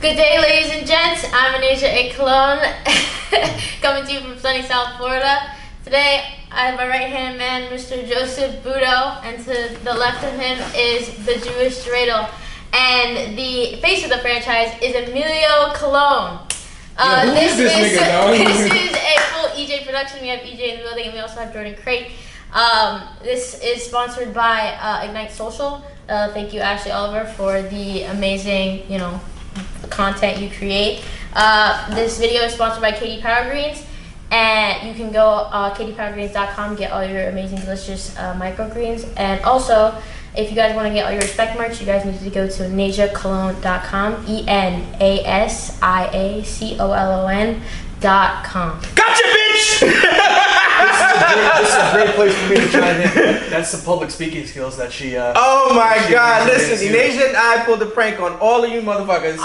Good day, ladies and gents. I'm Enasia Colon, coming to you from sunny South Florida. Today, I have my right-hand man, Mr. Joseph Budo, and to the left of him is the Jewish dreidel. And the face of the franchise is Emilio Colón. This is a full EJ production. We have EJ in the building, and we also have Jordan Crate. This is sponsored by Ignite Social. Thank you, Ashley Oliver, for the amazing, content you create. This video is sponsored by Katie Power Greens, and you can go katiepowergreens.com, get all your amazing, delicious microgreens. And also, if you guys want to get all your respect merch, you guys need to go to enasiacolon.com, ENASIACOLON.com. Gotcha, bitch! This is a great place for me to chime in. That's the public speaking skills that she. Oh my God! Listen, Enasia and I pulled a prank on all of you motherfuckers.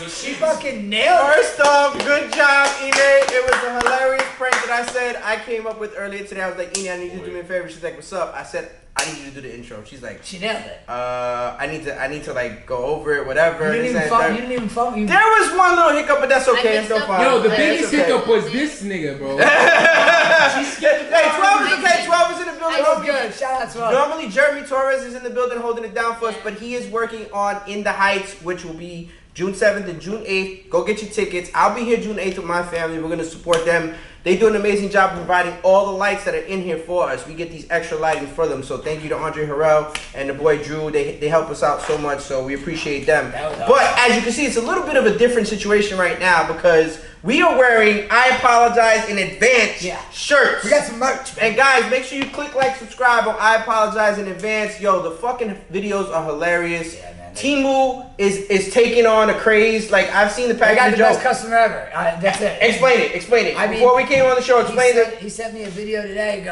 She fucking nailed it. First off, good job, Ine. It was a hilarious prank that I said I came up with earlier today. I was like, Ine, I need you to do me a favor. She's like, what's up? I said, I need you to do the intro. She's like, she nailed it. I need to like go over it, whatever. You didn't even phone. There was one little hiccup, but that's okay. It's still fine. Yo, the biggest hiccup was this nigga, bro. Hey, 12 is okay. 12 is in the building. That was good. Shout out to 12. Normally, Jeremy Torres is in the building holding it down for us, but he is working on In the Heights, which will be June 7th and June 8th. Go get your tickets. I'll be here June 8th with my family. We're going to support them. They do an amazing job of providing all the lights that are in here for us. We get these extra lighting for them. So thank you to Andre Harrell and the boy Drew. They help us out so much, so we appreciate them. But as you can see, it's a little bit of a different situation right now because we are wearing I Apologize in Advance shirts. We got some merch, man. And guys, make sure you click like, subscribe on I Apologize in Advance. Yo, the fucking videos are hilarious. Yeah, man. Temu is taking on a craze. Like, I've seen the package. I got the best customer ever. That's it. Explain it. Before we came on the show, explain it. He sent me a video today.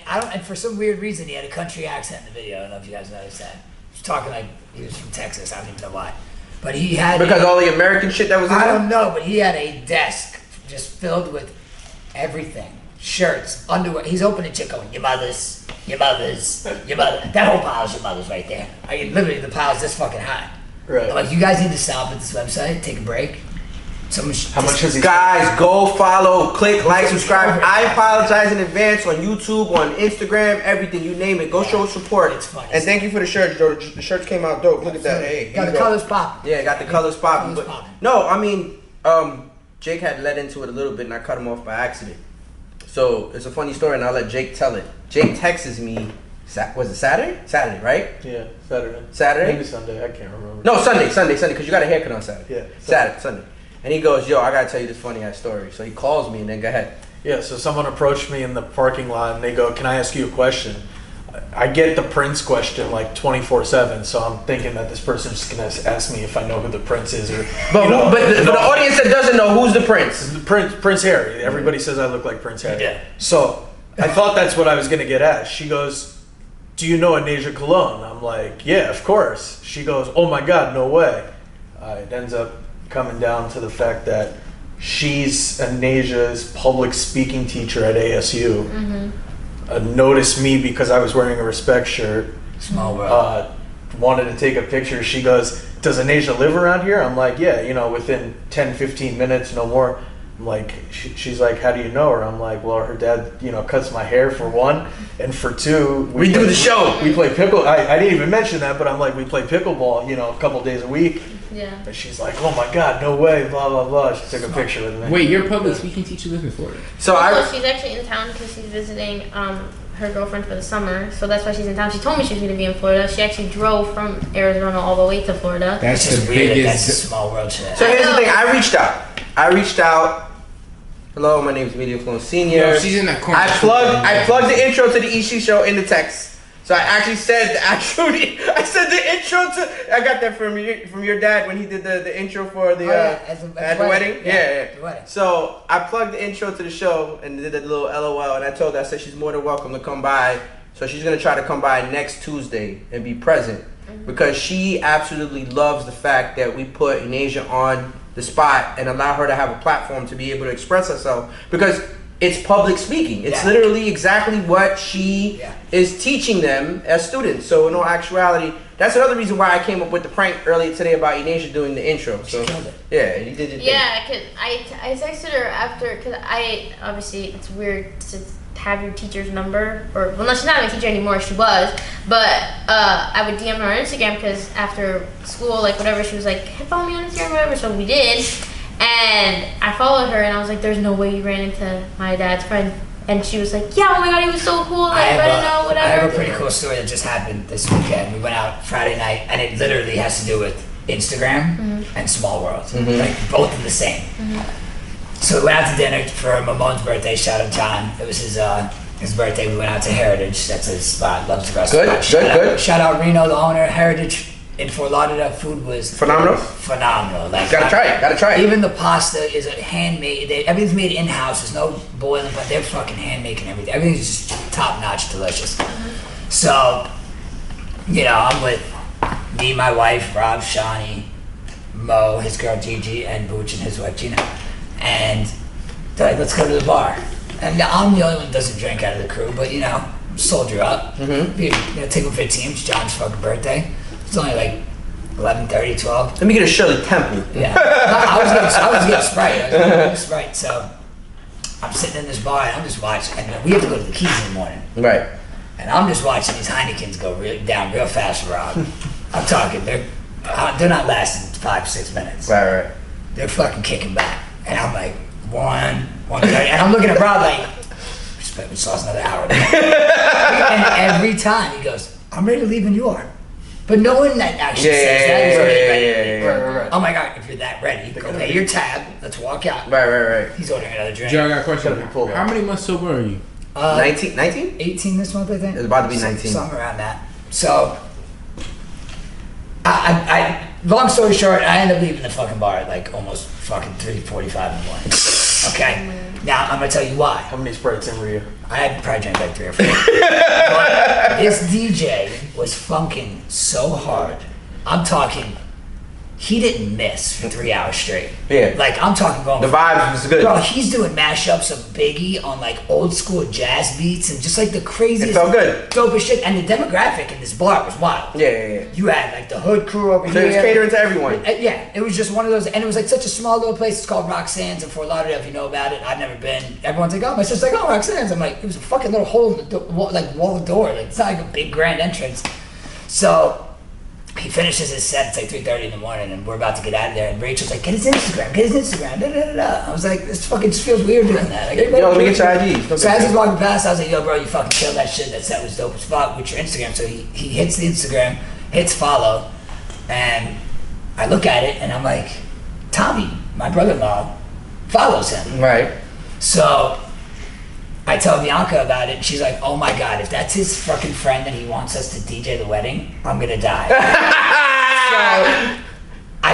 And for some weird reason, he had a country accent in the video. I don't know if you guys noticed that. He was talking like he was from Texas. I don't even know why. But he had because all the American shit that was in there? I don't know, but he had a desk just filled with everything. Shirts, underwear. He's opening shit going, your mother's. That whole pile's your mother's right there. Literally, the pile's this fucking high. Right. I'm like, you guys need to stop at this website, take a break. How much has he? Guys, go follow, click, like, subscribe. I Apologize in Advance on YouTube, on Instagram, everything, you name it. Go show support. It's funny. And thank you for the shirts, Joe. The shirts came out dope. Look at that. Hey, got the colors popping. Yeah, got the colors popping. No, I mean, Jake had led into it a little bit, and I cut him off by accident. So it's a funny story, and I'll let Jake tell it. Jake texts me. Was it Saturday? Saturday, right? Yeah, Saturday. Saturday? Maybe Sunday. I can't remember. No, Sunday, because you got a haircut on Saturday. Yeah. Sunday. And he goes, yo, I got to tell you this funny ass story. So he calls me, and then go ahead. Yeah, so someone approached me in the parking lot, and they go, can I ask you a question? I get the Prince question like 24/7, so I'm thinking that this person's just going to ask me if I know who the Prince is. But the audience that doesn't know, who's the Prince? Prince Harry. Everybody says I look like Prince Harry. Yeah. So I thought that's what I was going to get asked. She goes, do you know Enasia Colón? I'm like, yeah, of course. She goes, oh my God, no way. It ends up coming down to the fact that she's Enasia's public speaking teacher at ASU. Mm-hmm. Noticed me because I was wearing a respect shirt. Small world. Wanted to take a picture. She goes, does Enasia live around here? I'm like, yeah, within 10, 15 minutes, no more. I'm like, she's like, how do you know her? I'm like, well, her dad, cuts my hair for one, and for two, we do the show. We play pickle. I didn't even mention that, but I'm like, we play pickleball, a couple days a week. Yeah. And she's like, oh my God, no way, blah blah blah. She took a picture with me. Wait, your public speaking teacher lives in Florida? She's actually in town because she's visiting her girlfriend for the summer, so that's why she's in town. She told me she was going to be in Florida. She actually drove from Arizona all the way to Florida. That's just the weird. biggest. That's a small world shit. So here's the thing. I reached out. Hello, my name is Emilio Colón Sr. No, she's in that corner. I plugged the intro to the EC show in the text. So I actually said I said the intro to. I got that from your dad when he did the intro for the at the wedding. Yeah. The wedding. So I plugged the intro to the show and did a little LOL, and I told her, I said she's more than welcome to come by. So she's gonna try to come by next Tuesday and be present because she absolutely loves the fact that we put Enasia on the spot and allow her to have a platform to be able to express herself. Because it's public speaking. It's literally exactly what she is teaching them as students. So in all actuality, that's another reason why I came up with the prank earlier today about Enasia doing the intro. So She killed it. yeah, he did it. Yeah, cause I texted her after, cause obviously it's weird to have your teacher's number, or well, no, she's not my teacher anymore. She was, but I would DM her on Instagram because after school, like whatever, she was like, hey, follow me on Instagram, whatever. So we did, and I followed her, and I was like, there's no way you ran into my dad's friend. And she was like, yeah, oh my god, he was so cool, like, I don't know, whatever. I have a pretty cool story that just happened this weekend. We went out Friday night, and it literally has to do with Instagram and Small World. Like, both are the same. So we went out to dinner for Mamon's birthday. Shout out John. It was his birthday. We went out to Heritage. That's his spot. Loves the restaurant. Good. Shout out Reno, the owner. Heritage in Fort Lauderdale. Food was Phenomenal. Like, Gotta try it. Even the pasta is handmade. Everything's made in house. There's no boiling, but they're fucking hand making everything. Everything's just top notch, delicious. So, I'm with me, my wife, Rob, Shawnee, Mo, his girl Gigi, and Booch and his wife Gina. And they're like, let's go to the bar. And I'm the only one that doesn't drink out of the crew, but soldier up. Take him 15. It's John's fucking birthday. It's only like 11:30, 12. Let me get a Shirley Temple. Yeah. I was getting Sprite. So I'm sitting in this bar and I'm just watching. And we have to go to the Keys in the morning. Right. And I'm just watching these Heinekens go down real fast, Rob. I'm talking, they're not lasting 5-6 minutes. Right. They're fucking kicking back. And I'm like, 1:30. And I'm looking at Rob like, we saw us another hour. And every time he goes, I'm ready to leave when you are. But no one that actually says that is really ready. Right. Oh my god, if you're that ready, go pay your tab. Let's walk out. Right. He's ordering another drink. Joe, I got a question. How many months sober are you? 19? 18 this month, I think. It's about to be 19. Somewhere around that. So, I long story short, I ended up leaving the fucking bar at like almost fucking 3:45 in the morning. Okay? Now, I'm gonna tell you why. How many Sprites in were you? I had probably drank like 3 or 4. But this DJ was funking so hard. I'm talking, he didn't miss for 3 hours straight. Yeah. Like, I'm talking going. The vibes was good. Bro, he's doing mashups of Biggie on like old school jazz beats and just like the craziest. It felt good. Dopest shit. And the demographic in this bar was wild. Yeah. You had like the hood crew over So here. it was catering to everyone. Yeah, it was just one of those, and it was like such a small little place. It's called Roxanne's in Fort Lauderdale. If you know about it, I've never been. Everyone's like, oh, my sister's like, oh, Roxanne's. I'm like, it was a fucking little hole in the wall of door. Like, it's not like a big grand entrance. So he finishes his set. It's like 3:30 in the morning, and we're about to get out of there. And Rachel's like, get his Instagram. Da, da, da, da. I was like, this fucking just feels weird doing that. Like, Let me get your IDs. So as he's walking past, I was like, yo, bro, you fucking killed that shit. That set was dope as fuck with your Instagram. So he hits the Instagram, hits follow, and I look at it, and I'm like, Tommy, my brother-in-law, follows him. Right. So I tell Bianca about it, and she's like, oh my god, if that's his fucking friend and he wants us to DJ the wedding, I'm gonna die.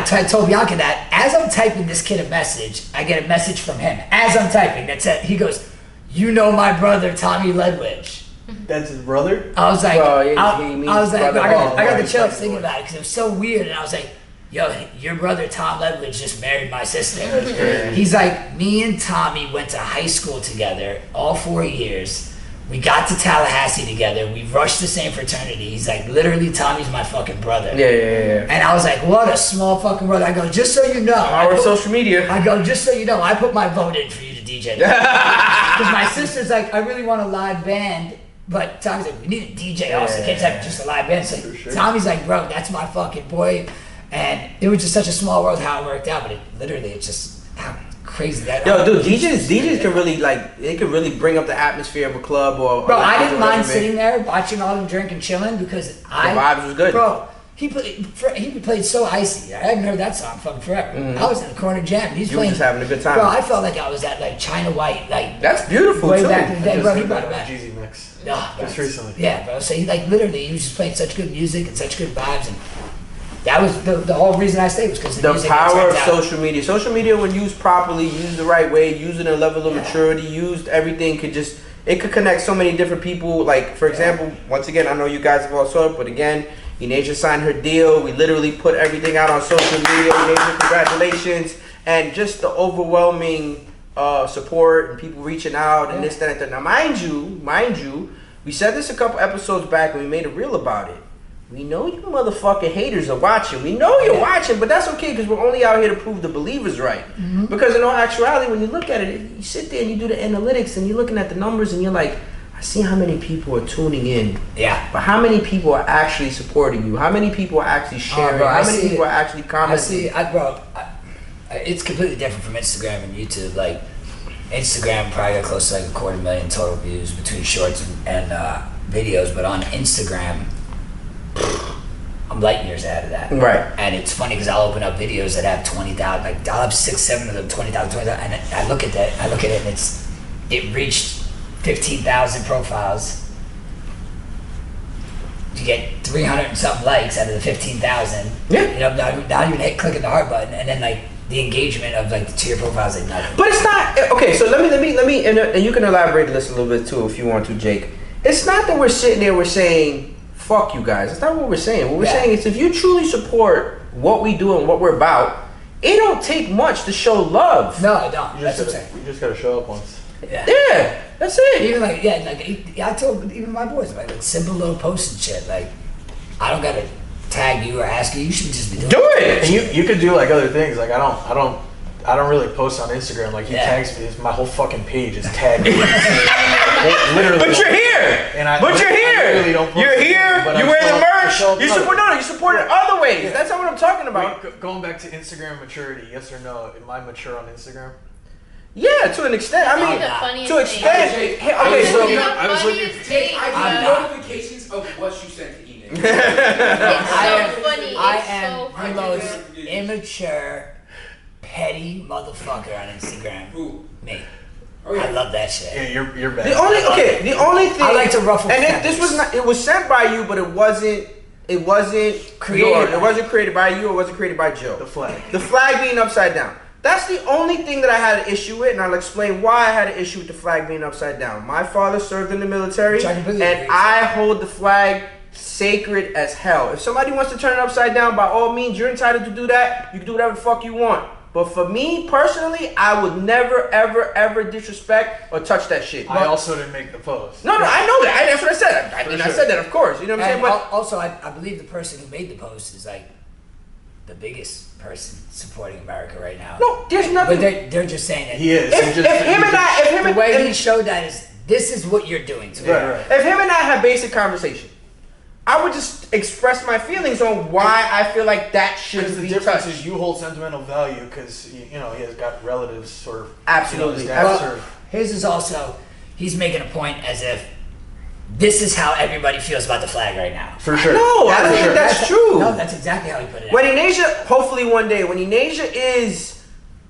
So I told Bianca that. As I'm typing this kid a message, I get a message from him. As I'm typing, that's it. He goes, you know my brother, Tommy Ledwidge. That's his brother? I was like, I got the chills brother. thinking about it because it was so weird, and I was like, yo, your brother Tom Ledwidge just married my sister. He's like, me and Tommy went to high school together all 4 years. We got to Tallahassee together. We rushed the same fraternity. He's like, literally, Tommy's my fucking brother. Yeah. And I was like, what a small fucking brother. I go, just so you know. Our social media. I go, just so you know, I put my vote in for you to DJ. Because my sister's like, I really want a live band. But Tommy's like, we need a DJ also. Can't have just a live band. So Tommy's like, bro, that's my fucking boy. And it was just such a small world how it worked out. But it's just how crazy that. Yo, dude, DJs can really they can really bring up the atmosphere of a club or. Bro, I didn't mind sitting there watching all them drink and chilling because the vibes was good. Bro, he played So Icy. I haven't heard that song fucking forever. I was in the corner jamming. He's playing. Just having a good time. Bro, I felt like I was at like China White. Like that's beautiful way too. back in the day, bro. He brought it back. Jeezy mix. Just recently. Yeah, bro. So he literally he was just playing such good music and such good vibes and. That was the whole reason I stayed was because the power of social media. Social media, when used properly, used the right way, used in a level of maturity, used everything, it could connect so many different people. Like, for example, once again, I know you guys have all saw it, but again, Enasia signed her deal. We literally put everything out on social media. Enasia, congratulations. And just the overwhelming support and people reaching out and this, that, and that. Now, mind you, we said this a couple episodes back and we made a reel about it. We know you motherfucking haters are watching. We know you're watching, but that's okay because we're only out here to prove the believers right. Because in all actuality, when you look at it, you sit there and you do the analytics and you're looking at the numbers and you're like, I see how many people are tuning in. Yeah. But how many people are actually supporting you? How many people are actually sharing? How many people are actually commenting? It's completely different from Instagram and YouTube. Like, Instagram probably got close to like 250,000 total views between shorts and videos, but on Instagram, I'm light years out of that. Right. And it's funny because I'll open up videos that have 20,000, like I'll have 6, 7 of them, 20,000, and I look at it and it reached 15,000 profiles. You get 300 and something likes out of the 15,000. Yeah. You know, not even clicking the heart button, and then like the engagement of like the tier profiles, like nothing. But it's not okay. So let me, and you can elaborate this a little bit too if you want to, Jake. It's not that we're sitting there we're saying fuck you guys. That's not what we're saying. What we're saying is if you truly support what we do and what we're about, it don't take much to show love. No, it don't. You just gotta show up once. Yeah, that's it. Even like I told even my boys like simple little posts and shit. Like I don't gotta tag you or ask you. You should just be doing it. And you could do like other things. Like I don't really post on Instagram. Like he tags me. My whole fucking page is tagged. Literally. But you're here. But you're here. I really don't post you're here. You wear the merch. You support it other ways. Yeah. That's not what I'm talking about. Wait, going back to Instagram maturity, yes or no? Am I mature on Instagram? Yeah, to an extent. I mean, to an extent. Okay, so I was looking. I have notifications of what you sent to Enid. I am the most immature, petty motherfucker on Instagram. Who? Me. Oh, yeah. I love that shit. Yeah, you're bad. The only thing I like to ruffle. This was not. It was sent by you, but it wasn't created. It wasn't created by you. It wasn't created by Joe. The flag. The flag being upside down. That's the only thing that I had an issue with, and I'll explain why I had an issue with the flag being upside down. My father served in the military, and I hold the flag sacred as hell. If somebody wants to turn it upside down, by all means, you're entitled to do that. You can do whatever the fuck you want. But for me personally, I would never, ever, ever disrespect or touch that shit. I also didn't make the post. No, I know that. That's what I said. I said that, of course. You know what I'm saying? But also, I believe the person who made the post is like the biggest person supporting America right now. No, there's nothing. But they're just saying that he is. The way he showed that is this is what you're doing to me. Right. If him and I had basic conversation, I would just express my feelings on why I feel like that should be the difference touched. is you hold sentimental value because he has got relatives sort of. Absolutely. His is also he's making a point as if this is how everybody feels about the flag right now. For sure. No, I don't think that's true. No, that's exactly how he put it. When Enasia, hopefully one day, when Enasia is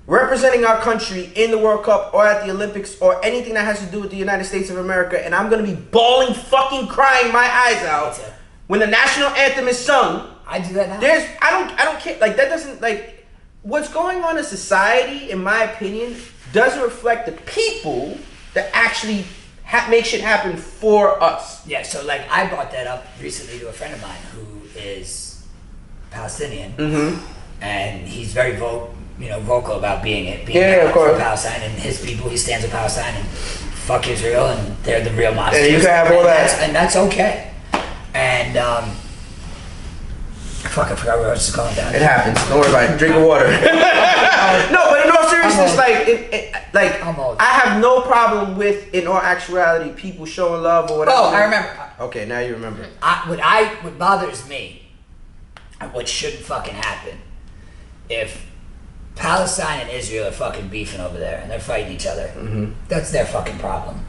representing our country in the World Cup or at the Olympics or anything that has to do with the United States of America, and I'm gonna be bawling, fucking crying my eyes out when the national anthem is sung. I do that now. I don't care. Like that doesn't like what's going on in society, in my opinion, doesn't reflect the people that actually make shit happen for us. Yeah, so like I brought that up recently to a friend of mine who is Palestinian, and he's very vocal about being of course. for Palestine and his people. He stands with Palestine and fuck Israel, and they're the real monsters. And you can have all that, and that's okay. And fuck, I forgot where I was just going down. It happens. Don't worry about it. Drink your water. No, but in all seriousness, I have no problem with, in all actuality, people showing love or whatever. Oh, I remember. Okay, now you remember. What bothers me, and what shouldn't fucking happen, if Palestine and Israel are fucking beefing over there and they're fighting each other, that's their fucking problem.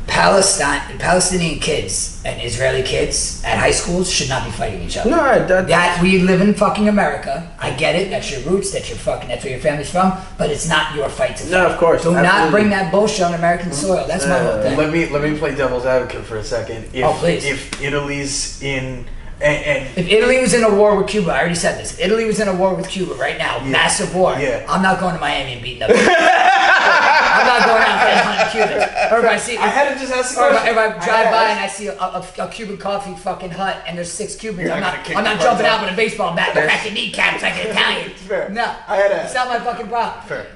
Palestinian kids and Israeli kids at high schools should not be fighting each other. No, we live in fucking America. I get it. That's your roots. That's where your family's from. But it's not your fight to fight. No, of course. Do not bring that bullshit on American soil. That's my whole thing. Let me play devil's advocate for a second. Please. If Italy's in if Italy was in a war with Cuba, I already said this. If Italy was in a war with Cuba right now, massive war. Yeah. I'm not going to Miami and beating up. I'm not going out and hunting Cubans. Or if I see, I had to just ask the question. If I drive by and I see a Cuban coffee fucking hut and there's 6 Cubans, I'm not jumping out with a baseball bat and cracking kneecaps like an Italian. Fair. No, I had to it's not my fucking problem. Fair.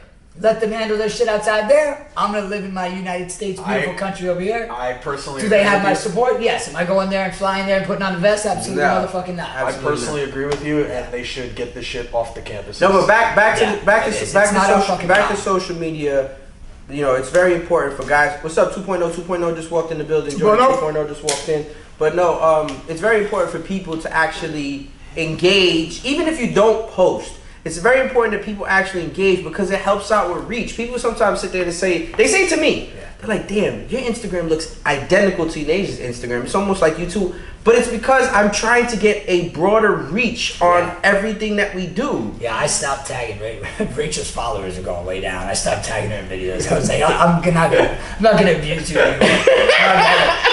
Let them handle their shit outside there. I'm gonna live in my United States, beautiful country over here. I personally do they have my support? Yes. Am I going there and flying there and putting on a vest? Absolutely motherfucking not. I personally agree with you, and they should get the shit off the campus. No, but back to social media. You know, it's very important for guys. What's up, 2.0? 2.0 just walked in the building. Jordan 2.0 just walked in. But no, it's very important for people to actually engage, even if you don't post. It's very important that people actually engage because it helps out with reach. People sometimes sit there and say to me, they're like, damn, your Instagram looks identical to Enasia's Instagram. It's almost like you too. But it's because I'm trying to get a broader reach on everything that we do. Yeah, I stopped tagging Rachel's followers are going way down. I stopped tagging her in videos. I was like, I'm not gonna abuse you anymore.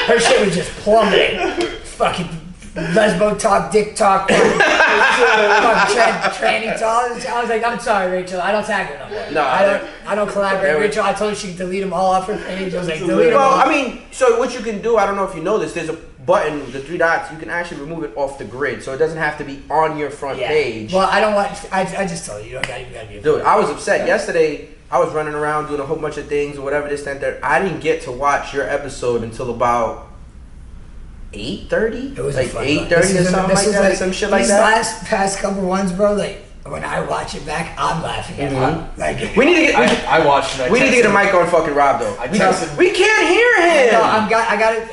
Her shit was just plummeting. Fucking lesbo talk, dick talk, tranny talk. I was like, I'm sorry, Rachel. I don't tag her no more. No, I don't collaborate with Rachel. I told her she could delete them all off her page. I was like, delete them all. Well, I mean, so what you can do, I don't know if you know this, there's a button, the 3 dots, you can actually remove it off the grid, so it doesn't have to be on your front page. Well, I don't want. I just told you, you don't gotta be. Dude, I was upset yesterday. I was running around doing a whole bunch of things or whatever this and that. I didn't get to watch your episode until about 8:30. It was like 8:30 or something like that. Some shit like that. These past couple ones, bro. Like when I watch it back, I'm laughing at it. Like we need to get. I watched it. We need to get a mic on fucking Rob though. We can't hear him. No,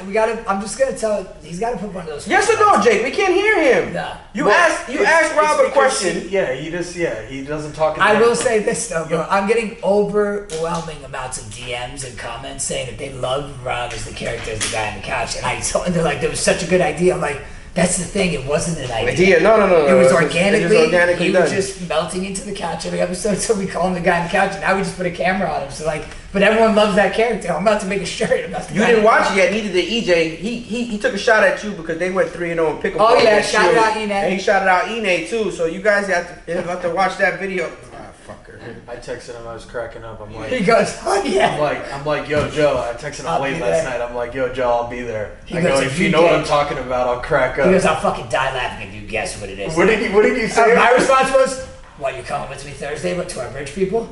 we got to. I'm just gonna tell. He's got to put one of those. Yes or no, Jake? We can't hear him. No. You asked Rob a question. He doesn't talk. I will say this though, bro. I'm getting overwhelming amounts of DMs and comments saying that they love Rob as the character, as the guy on the couch, and they're like, "There was such a good idea." I'm like, that's the thing. It wasn't an idea. No. It was organically. He was just melting into the couch every episode. So we call him the guy on the couch, and now we just put a camera on him. So like, but everyone loves that character. I'm about to make a shirt about the. You didn't watch it yet. Neither did EJ. He took a shot at you because they went 3-0 and pickleball. Oh yeah, shout out Ine. And he shouted out Ine too. So you guys have to watch that video. Fucker. I texted him. I was cracking up. I'm like, he goes, oh yeah. I'm like, yo, Joe. I texted him late last night. I'm like, yo, Joe, I'll be there. I go, if you know what I'm talking about, I'll crack up. He goes, I'll fucking die laughing if you guess what it is. What did you say? My response was, what, you coming with me Thursday, but to our bridge people?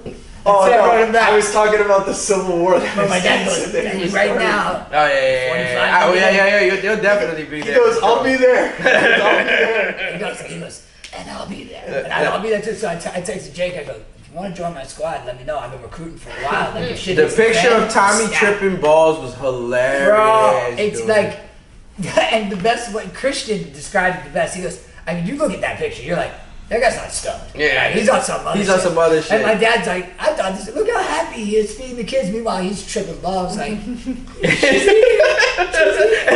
Oh no, I was talking about the Civil War. But my dad goes, right now. Oh yeah. You'll definitely be there. He goes, I'll be there. He goes, and I'll be there. And I'll be there too. So I texted Jake. I go, if you want to join my squad, let me know. I've been recruiting for a while. Like, the picture of Tommy tripping balls was hilarious. Bro, it's like, and the best way Christian described it the best. He goes, I mean, you look at that picture, you're like, that guy's not stoned. Yeah, he's on some other shit. And my dad's like, I thought this. Look how happy he is feeding the kids. Meanwhile, he's tripping balls. Like, and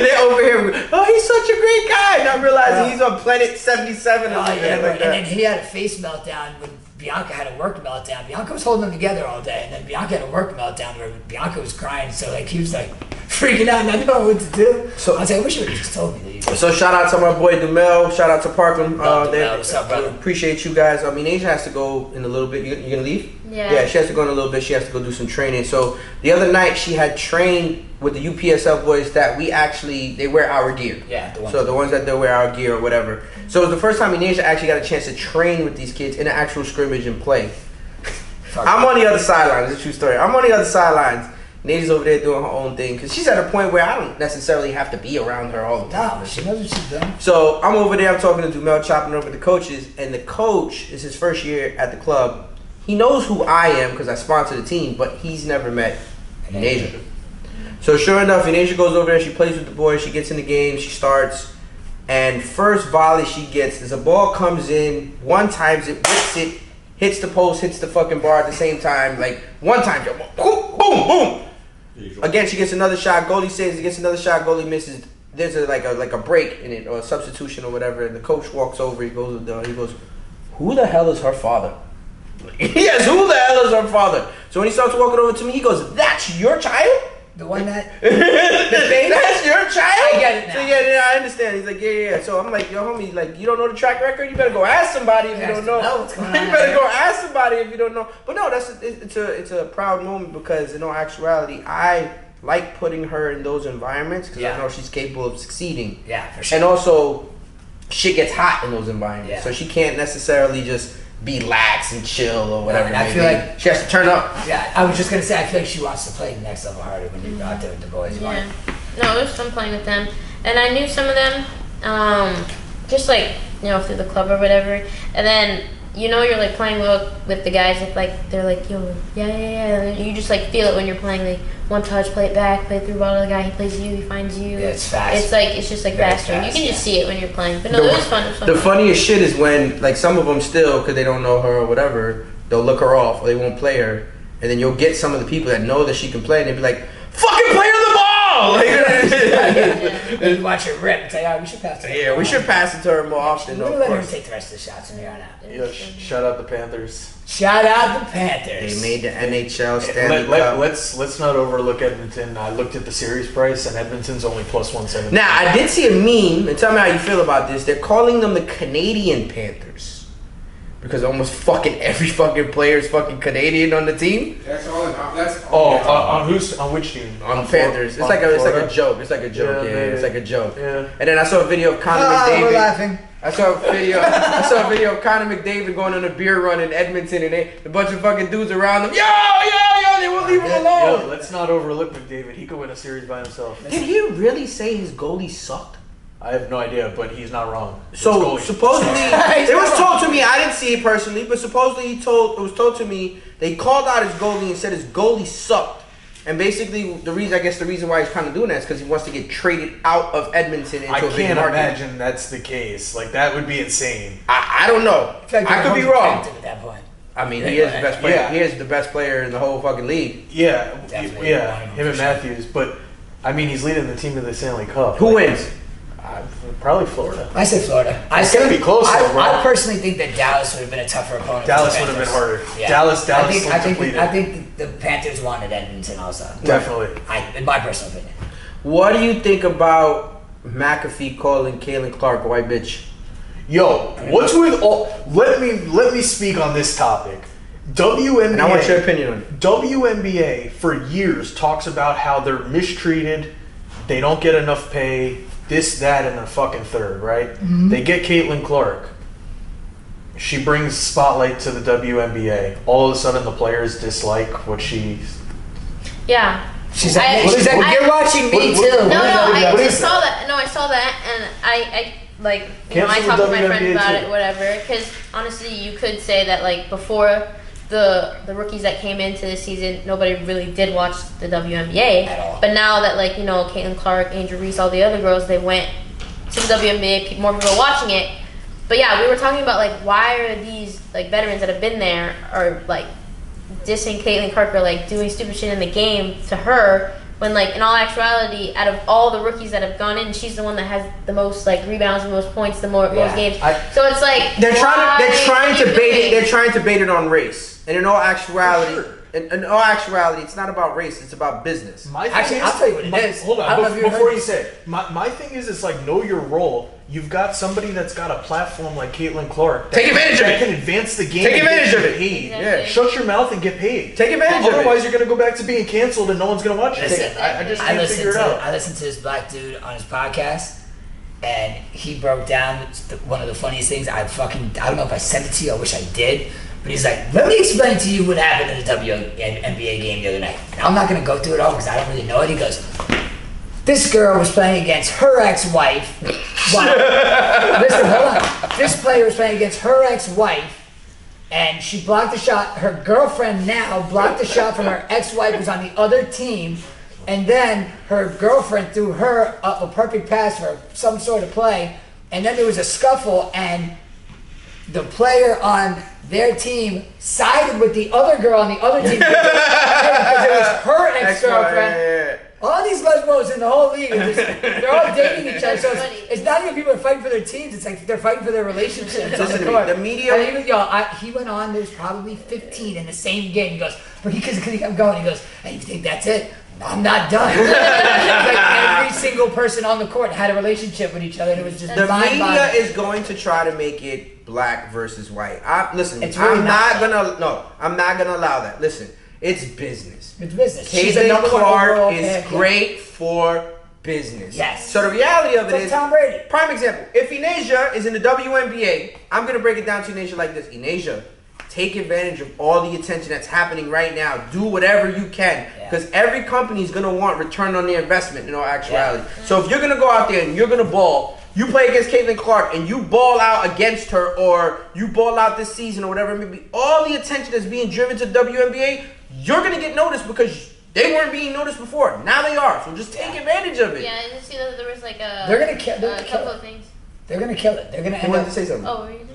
they over here, oh, he's such a great guy. Not realizing he's on planet 77 or something like that. And then he had a face meltdown when Bianca had a work meltdown. Bianca was holding them together all day, and then Bianca had a work meltdown where Bianca was crying. So like he was like freaking out, not knowing what to do. So I was like, I wish you would have just told me that. So shout out to my boy Dumel. Shout out to Parkland. What's up, brother? Appreciate you guys. I mean, Asia has to go in a little bit. You gonna leave? Yeah, she has to go in a little bit. She has to go do some training. So the other night she had trained with the UPSL boys that they wear our gear. Yeah, the ones that they wear our gear or whatever. So it was the first time Enasia actually got a chance to train with these kids in an actual scrimmage and play. I'm on the other sidelines. It's a true story. I'm on the other sidelines. Enasia's over there doing her own thing because she's at a point where I don't necessarily have to be around her all the time. No, she knows what she's doing. So I'm over there. I'm talking to Dumel, chopping over the coaches, and the coach is his first year at the club. He knows who I am because I sponsor the team, but he's never met Enasia. So sure enough, Enasia goes over there. She plays with the boys. She gets in the game. She starts. And first volley she gets is a ball comes in, one times it, whips it, hits the post, hits the fucking bar at the same time. Like one time, boom, boom, boom. Again, she gets another shot. Goalie saves. He gets another shot. Goalie misses. There's a break in it or a substitution or whatever. And the coach walks over. He goes, who the hell is her father? Yes, who the hell is her father? So when he starts walking over to me, he goes, that's your child? The one that that's your child? I get it now. So yeah, I understand. He's like, yeah. So I'm like, yo, homie, like, you don't know the track record? You better go ask somebody if you don't know. What's going on. You better go ask somebody if you don't know. But no, it's a proud moment because in all actuality, I like putting her in those environments because I know she's capable of succeeding. Yeah, for sure. And also, shit gets hot in those environments, so she can't necessarily just be lax and chill or whatever. And I feel like she has to turn up. Yeah, I was just gonna say I feel like she wants to play the next level harder when you're out there with the boys. Yeah. No, it was fun playing with them, and I knew some of them, just like through the club or whatever, and then. You're like playing with the guys if like they're like, yo, yeah. You just like feel it when you're playing like one touch, play it back, play it through ball to the guy, he plays you, he finds you. Yeah, it's fast. It's just like faster. You can just see it when you're playing. But no, it was fun. The funniest shit is when like some of them still, because they don't know her or whatever, they'll look her off or they won't play her, and then you'll get some of the people that know that she can play, and they'll be like, fucking play her the ball! Like, and watch her rip and say, oh, we should pass it. Yeah, we should pass it to her more often. We'll let her take the rest of the shots from here on out. Yeah, shout out the Panthers. Shout out the Panthers. They made the NHL Stanley Cup. Let's not overlook Edmonton. I looked at the series price, and Edmonton's only plus 170. Now, I did see a meme, and tell me how you feel about this. They're calling them the Canadian Panthers. Because almost fucking every fucking player is fucking Canadian on the team. That's all. On which team? On Panthers. It's like a joke. It's like a joke. Yeah, it's like a joke. Yeah. And then I saw a video of Connor McDavid. We're laughing. I saw a video of Connor McDavid going on a beer run in Edmonton, and a bunch of fucking dudes around him. Yo, they won't leave him alone. Yo, let's not overlook McDavid. He could win a series by himself. Did he really say his goalie sucked? I have no idea, but he's not wrong. So supposedly, it was told to me. I didn't see it personally, but supposedly it was told to me they called out his goalie and said his goalie sucked. And basically, the reason why he's kind of doing that is because he wants to get traded out of Edmonton into a big I can't market. imagine that's the case. Like that would be insane. I don't know. I could be wrong. At that point. I mean, he is the best player. Yeah. He is the best player in the whole fucking league. Yeah, Definitely. him and Matthews. But I mean, he's leading the team to the Stanley Cup. Who wins? Probably Florida. I say Florida. It's gonna be close, though, bro. I personally think that Dallas would have been a tougher opponent. Dallas would have been harder. Yeah. Dallas. I think the Panthers wanted Edmonton also. Definitely. In my personal opinion. What do you think about McAfee calling Caitlin Clark a white bitch? Yo, what's with all? Let me speak on this topic. WNBA. And I want your opinion on it. WNBA for years talks about how they're mistreated, they don't get enough pay, this, that, and a fucking third, right? Mm-hmm. They get Caitlin Clark. She brings spotlight to the WNBA. All of a sudden, the players dislike what she's. Yeah. She's like, you're watching me too. I saw that. No, I saw that, and I I talked to my friends about it, whatever. Because honestly, you could say that like before the rookies that came into the season, nobody really did watch the WNBA. At all. But now that Caitlin Clark, Angel Reese, all the other girls, they went to the WNBA, more people are watching it. But yeah, we were talking about like why are these like veterans that have been there are like dissing Caitlin Clark or like doing stupid shit in the game to her when like in all actuality, out of all the rookies that have gone in, she's the one that has the most like rebounds, the most points, most games. So it's like they're trying to bait it on race. And in all actuality, it's not about race. It's about business. I'll tell you what it is. Hold on, before you say it, my thing is, it's like know your role. You've got somebody that's got a platform like Caitlin Clark. Take advantage of it. That can advance the game. Take advantage of it. Paid. Yeah. Shut your mouth and get paid. Take advantage of it. Otherwise, you're going to go back to being canceled and no one's going to watch it. I just can't figure it out. I listened to this black dude on his podcast, and he broke down one of the funniest things. I don't know if I sent it to you. I wish I did. But he's like, let me explain to you what happened in the WNBA game the other night. Now, I'm not going to go through it all because I don't really know it. He goes, this girl was playing against her ex-wife. Listen, hold on. This player was playing against her ex-wife, and she blocked the shot. Her girlfriend now blocked the shot from her ex-wife who's on the other team. And then her girlfriend threw her up a perfect pass for some sort of play. And then there was a scuffle, and the player on their team sided with the other girl on the other team because it was her ex-girlfriend. All these lesbos in the whole league, they're all dating each other. So it's not even people are fighting for their teams. It's like they're fighting for their relationships. Listen to me. The media. He went on. There's probably 15 in the same game. He goes, but he kept going. He goes, hey, you think that's it? I'm not done. Like every single person on the court had a relationship with each other. And it was just the media is going to try to make it black versus white. I'm not gonna allow that. Listen, it's business. It's business. Caitlin Clark is great for business. Yes. So the reality of it It's like is, Tom Brady. prime example, if Enasia is in the WNBA, I'm going to break it down to Enasia like this. Enasia, take advantage of all the attention that's happening right now. Do whatever you can. Because every company is going to want return on their investment in all actuality. So if you're going to go out there and you're going to ball, you play against Caitlin Clark and you ball out against her, or you ball out this season or whatever it may be, all the attention that's being driven to WNBA, you're going to get noticed because they weren't being noticed before. Now they are. So just take advantage of it. Yeah, I just see that there was like a couple of things. They're gonna kill it. They're gonna You end wanted up. to say something? Oh, were you?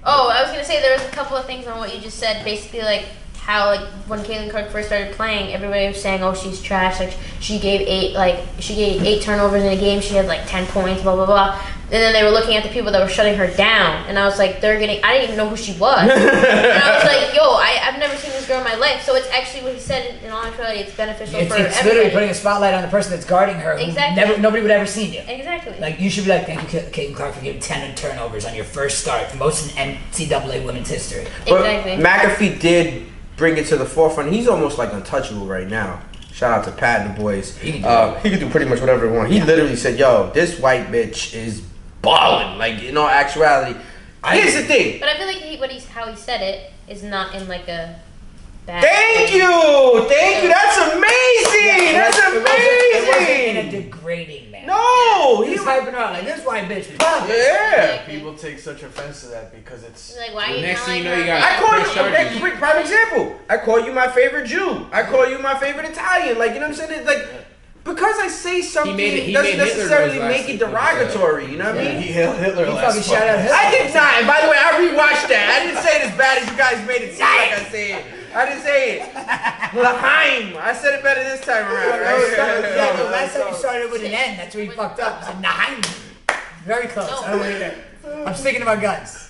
I was gonna say there was a couple of things on what you just said. Basically, like how like when Caitlin Clark first started playing, everybody was saying, "Oh, she's trash." Like she gave 8 turnovers in a game. She had like 10 points. Blah blah blah. And then they were looking at the people that were shutting her down, and I was like, I didn't even know who she was. And I was like, I've never seen this girl in my life. So it's actually what he said in all actuality, it's beneficial for everybody. It's literally putting a spotlight on the person that's guarding her. Exactly. Nobody would ever seen you. Exactly. Like you should be like, thank you, Caitlin Clark, for giving 10 turnovers on your first start, most in NCAA women's history. Exactly. But McAfee did bring it to the forefront. He's almost like untouchable right now. Shout out to Pat and the boys. He can do pretty much whatever he wants. He literally said, "Yo, this white bitch is balling." Like in all actuality, here's the thing. But I feel like how he said it is not in like a bad Thank way. you. That's amazing. That's It wasn't in a amazing. degrading manner. No, He's hyping her out like this white bitch. Pop. Yeah. People take such offense to that because it's. Like, why are you Next thing telling you know, her? you got I call press you charges. quick prime example. I call you my favorite Jew. I call you my favorite Italian. Like, you know what I'm saying? It's like because I say something he doesn't made Hitler necessarily last make it week. derogatory. You know what I mean? He hailed Hitler He last fucking shout out Hitler. I did not. And by the way, I rewatched that. I didn't say it as bad as you guys made it seem like I said. I didn't say it. Laheim. I said it better this time around. Yeah, the Right? last time you started with an N, that's where you fucked up. It's a 9. Very close. I don't believe it. I'm sticking to my guns.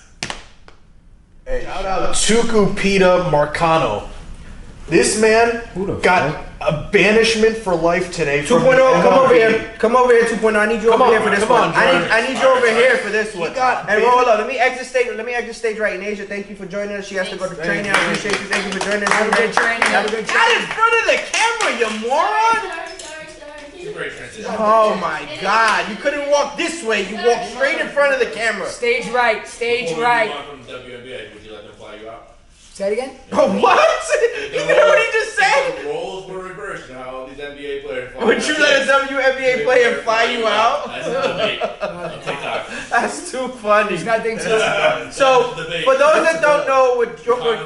Hey, shout out Tuku Pita Marcano. This man Who the got a banishment for life today. 2.0, come over here. Come over here, 2.0. I need you over here for this one. I need you over here for this one. And roll up. Let me exit stage right. Enasia, thank you for joining us. She has to go to training. I appreciate you. Thank you for joining us. Have a good training. Have a good Not training. in front of the camera, you moron! It's a great transition. Oh my God! You couldn't walk this way. You walked straight in front of the camera. Stage right. Stage Before you right. move on from the WNBA, would you let them fly you out? Say it again. Oh, what? You know what he just said? The roles were reversed. You know how all these NBA players fly Would you let a WNBA player fly you out? That's the debate on TikTok. That's too funny. There's nothing to it. So, for those that don't know,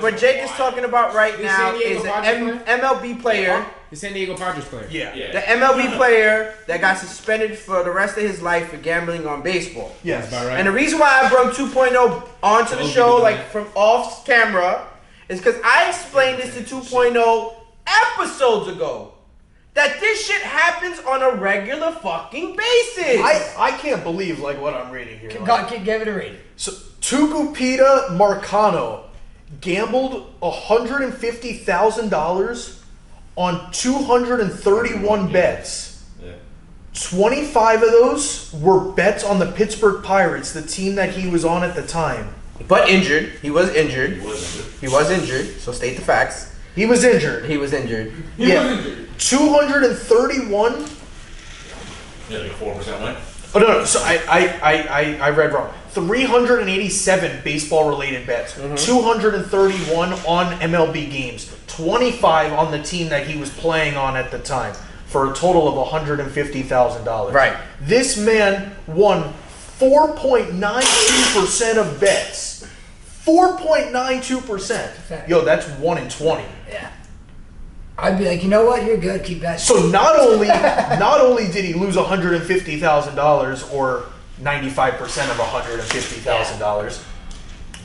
what Jake is talking about right now is an MLB player. The San Diego Padres player. Yeah. The MLB player that got suspended for the rest of his life for gambling on baseball. Yes. About right. And the reason why I brought 2.0 onto the show, like from off camera, is because I explained this to 2.0 episodes ago. That this shit happens on a regular fucking basis. I can't believe like what I'm reading here. Give it a read. So Tugupita Marcano gambled $150,000 on 231 bets. Yeah. 25 of those were bets on the Pittsburgh Pirates, the team that he was on at the time. But injured. He was injured. He wasn't good. So state the facts. He was injured. He was injured. Yeah. 231. Yeah, like a 4% win. Oh no! So I read wrong. 387 baseball-related bets. 231 on MLB games. 25 on the team that he was playing on at the time, for a total of $150,000. Right. This man won 4.92% of bets. 4.92%. Yo, that's 1 in 20. Yeah. I'd be like, you know what? You're good. Keep that. So not only did he lose $150,000 or 95% of $150,000,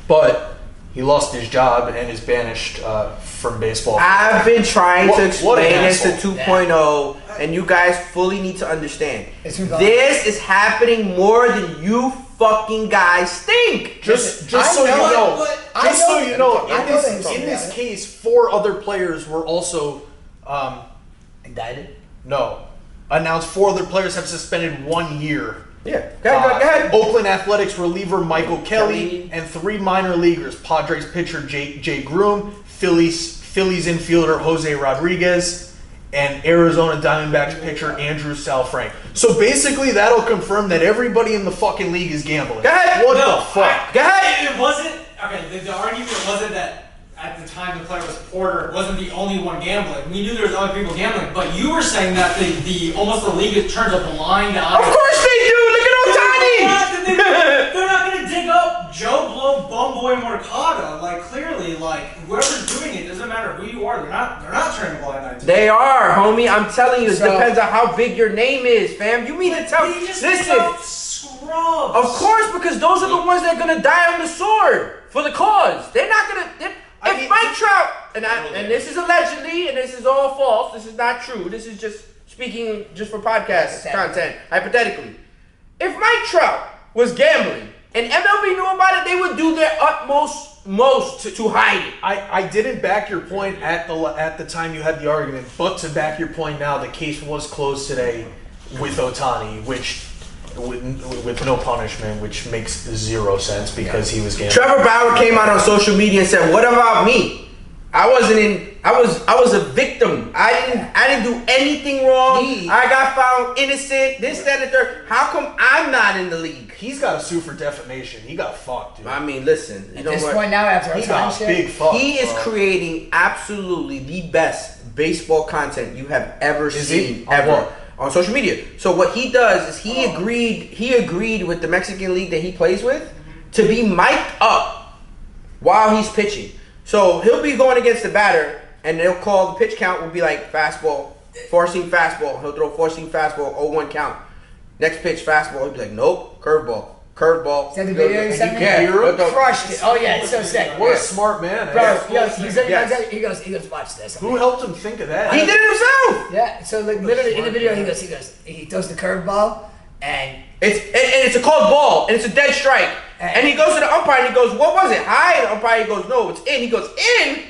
but he lost his job and is banished from baseball. I've been trying to What an explain this to asshole. 2.0, and you guys fully need to understand. It's been gone. This is happening more than you fucking guys think. Just so I you know. know, I just so know. you know, I know they say in this that. case, 4 other players were also Indicted. announced. 4 other players have suspended 1 year. Yeah, go ahead. Oakland Athletics reliever Michael Kelly and 3 minor leaguers: Padres pitcher Jay Groom, Phillies infielder Jose Rodriguez, and Arizona Diamondbacks pitcher Andrew Sal-Frank. So basically, that'll confirm that everybody in the fucking league is gambling. Go ahead. What the fuck? Go ahead. It wasn't okay. The argument wasn't that at the time the player was Porter wasn't the only one gambling. We knew there was other people gambling, but you were saying that the almost the league turns a blind eye. Of course they do. Look at Otani. They're not going to dig up Joe Blow, Bumboy, Mercado. Like clearly, like whoever's doing it doesn't matter who you are. They're not turning a blind eye to it. They are, homie. I'm telling you, it depends on how big your name is, fam. You mean to tell me? Listen. Scrubs. Of course, because those are the ones that are gonna die on the sword for the cause. They're not gonna. If Mike Trout and this is allegedly, and this is all false. This is not true. This is just speaking just for podcast content, hypothetically. If Mike Trout was gambling and MLB knew about it, they would do their utmost to hide it. I didn't back your point at the time you had the argument, but to back your point now, the case was closed today with Otani, which with no punishment, which makes zero sense because he was gambling. Trevor Bauer came out on social media and said, "What about me? I was a victim. I didn't do anything wrong. I got found innocent. This, that, and the third. How come I'm not in the league?" He's got to sue for defamation. He got fucked, dude. I mean, listen. At this point now, after he got big fucked. He is creating absolutely the best baseball content you have ever seen ever on social media. So what he does is he agreed with the Mexican league that he plays with to be mic'd up while he's pitching. So he'll be going against the batter, and they'll call the pitch count will be like fastball, forcing fastball. He'll throw forcing fastball, 0-1 count. Next pitch, fastball. He'll be like, nope, curveball. Is that the video you sent me? Yeah, crushed it. Oh yeah, it's so sick. What a smart man. Bro, he goes, watch this. Who helped him think of that? He did it himself. Yeah, so like literally in the video, he throws the curveball, and it's a called ball, and it's a dead strike. And he goes to the umpire and he goes, "What was it? High?" And the umpire goes, "No, it's in." He goes, "In?"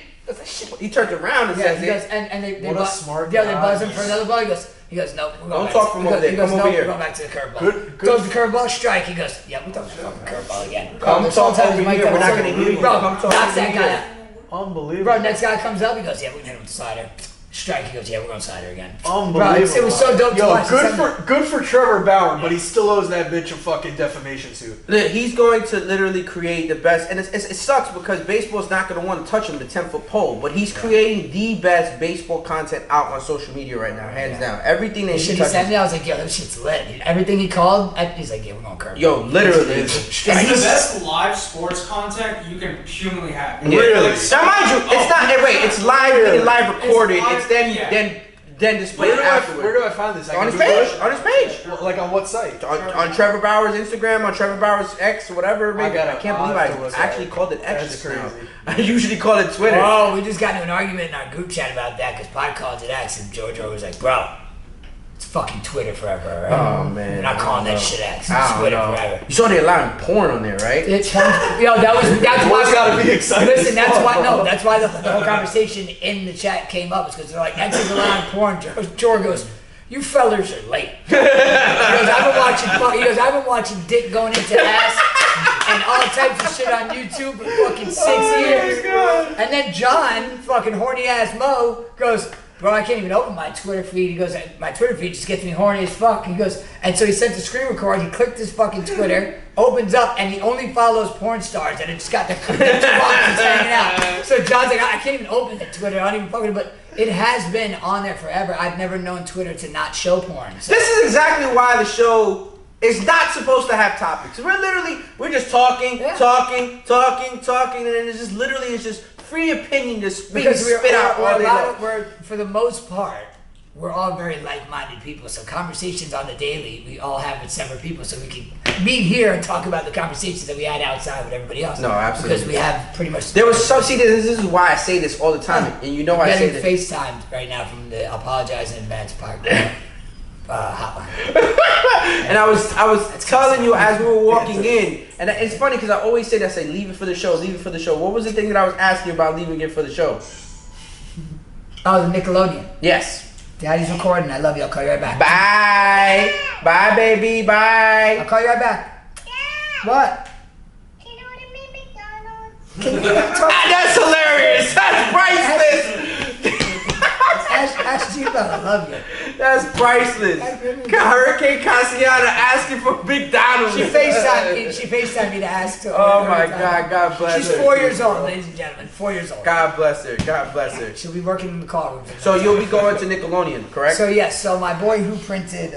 He turns around and says, he goes, and they what a smart they guy. buzz him for another ball. He goes, "No, we're going Don't back talk from over there. Come over here. We're going back to the curveball." Throws the curveball, strike. He goes, "Yeah, we're throwing the fucking curveball again." Come talk over here. We're not going to hear you. Bro, Come talk knocks over that guy here. out. Unbelievable. Bro, next guy comes up. He goes, "Yeah, we're gonna hit him with the slider." Strike. He goes, "Yeah, we're going slider again." Unbelievable. Bro, it was so dope to watch. Good for Trevor Bauer, but he still owes that bitch a fucking defamation suit. He's going to literally create the best, and it sucks because baseball's not going to want to touch him, the 10-foot pole, but he's creating the best baseball content out on social media right now, hands down. Everything that he Shit, he touches. sent me, I was like, "Yo, that shit's lit." Everything he called, he's like, "Yeah, we're going curveball." Yo, literally. It's the best live sports content you can humanly have. Yeah. Really? Now, mind you, it's not. Wait, it's live and live recorded. It's then displayed afterwards. Where do I find this? On his page. On his page. Well, like on what site? On Trevor Bauer's Instagram, on Trevor Bauer's X, whatever. Maybe. I can't believe I actually called it X just now. I usually call it Twitter. Oh, we just got into an argument in our group chat about that because Pod called it X, and Jojo was like, "Bro, it's fucking Twitter forever, right?" Oh man, we're not calling that shit X. It's Twitter forever. You saw they allowing porn on there, right? That's why. Gotta be excited. Listen, that's why the whole conversation in the chat came up. Is because they're like, X is allowing porn. Jor goes, "You fellers are late." He goes, "I've been watching dick going into ass and all types of shit on YouTube for fucking 6 years." And then John, fucking horny ass Mo, goes, "Bro, I can't even open my Twitter feed." He goes, "My Twitter feed just gets me horny as fuck." He goes, and so he sent the screen record. He clicked his fucking Twitter, opens up, and he only follows porn stars, and it's got the two boxes hanging out. So John's like, "I can't even open the Twitter. I don't even fucking." But it has been on there forever. I've never known Twitter to not show porn. So. This is exactly why the show is not supposed to have topics. We're just talking, and then it's just free opinion just being spit out all day long. For the most part, we're all very like-minded people. So conversations on the daily, we all have with separate people, so we can meet here and talk about the conversations that we had outside with everybody else. No, absolutely. Because we have pretty much. There was some. See, this is why I say this all the time, and you know I say this. FaceTime right now from the Apologize in Advance part. Hotline. And I was telling you as we were walking in, and it's funny because I always say that, I say leave it for the show, leave it for the show. What was the thing that I was asking about leaving it for the show? Oh, the Nickelodeon. Yes. Daddy's recording. I love you. I'll call you right back. Bye. Bye, baby. Bye. I'll call you right back. What? Can you order me McDonald's? Can you talk? That's hilarious. That's priceless. Ask Gmail, I love you. That's priceless. Hurricane Cassiana asking for McDonald's. She FaceTimed me to ask her. Oh my God, God bless her. She's 4 years old, ladies and gentlemen. 4 years old. God bless her. God bless her. She'll be working in the car room. So you'll be going to Nickelodeon, correct? So yes, so my boy who printed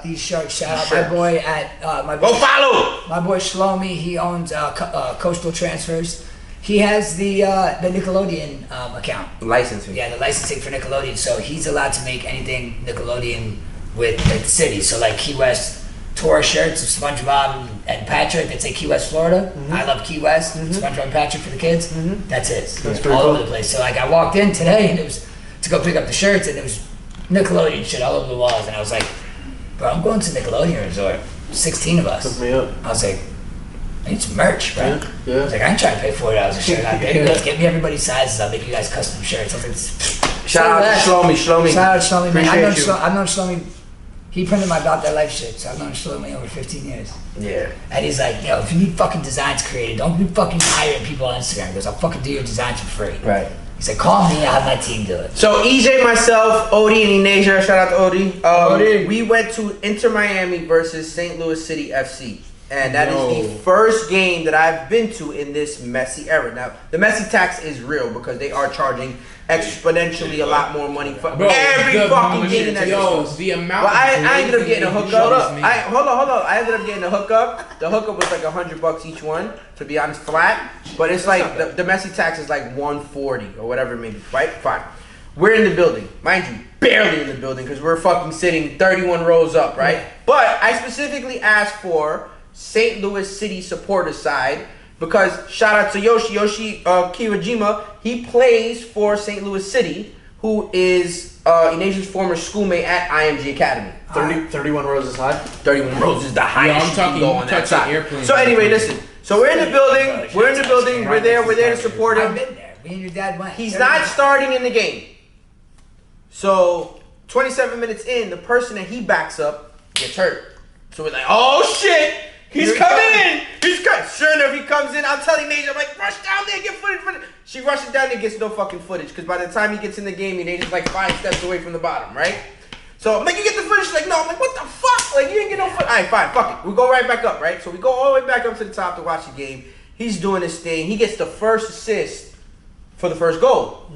these shirts, shout out my boy at Go follow! My boy Shlomi, he owns Coastal Transfers. He has the Nickelodeon account. Licensing. Yeah, the licensing for Nickelodeon. So he's allowed to make anything Nickelodeon with the city. So like Key West tour shirts of SpongeBob and Patrick that say Key West, Florida. I love Key West. SpongeBob and Patrick for the kids. That's his. That's all cool. over the place. So like I walked in today and it was to go pick up the shirts and it was Nickelodeon shit all over the walls and I was like, bro, I'm going to Nickelodeon Resort. 16 of us. Took me up. I was like, I need some merch, bro. Yeah. I was like, I ain't trying to pay $40 a shirt. Let's get me everybody's sizes. I'll make you guys custom shirts. I was like, Shout out to Shlomi. Shout out to Shlomi, man. Appreciate you. I've known Shlomi. He printed my About That Life shit, so I've known Shlomi over 15 years. Yeah. And he's like, yo, if you need fucking designs created, don't be fucking hiring people on Instagram. He goes, I'll fucking do your designs for free. Right. He's like, call me, I'll have my team do it. So EJ, myself, Odie, and Enasia, shout out to Odie. We went to Inter Miami versus St. Louis City FC. And that is the first game that I've been to in this Messi era. Now, the Messi tax is real because they are charging exponentially a lot more money for every fucking game in that game. The amount. Well, I ended up getting a hookup. Hold on. I ended up getting a hookup. The hookup was like $100 each one, to be honest, flat. But it's like the Messi tax is like $140 or whatever it may be, right? Fine. We're in the building, mind you, barely in the building because we're fucking sitting 31 rows up, right? But I specifically asked for St. Louis City supporter side because shout out to Yoshi Kijima. He plays for St. Louis City, who is Enasia's former schoolmate at IMG Academy. 31 rows is high. 31 rows is the highest you can go on that side. Airplane. So anyway, listen. So we're in the building. We're in the building. We're there to support him. I've been there. Me and your dad went. He's not starting in the game. So 27 minutes in, the person that he backs up gets hurt. So we're like, oh shit, he's coming in. He's coming. Sure enough, he comes in. I'm telling Nasia, I'm like, rush down there, get footage. She rushes down there, gets no fucking footage. Because by the time he gets in the game, Nasia's like 5 steps away from the bottom, right? So I'm like, you get the footage? She's like, no. I'm like, what the fuck? Like, you didn't get no footage. All right, fine, fuck it. We go right back up, right? So we go all the way back up to the top to watch the game. He's doing his thing. He gets the first assist for the first goal.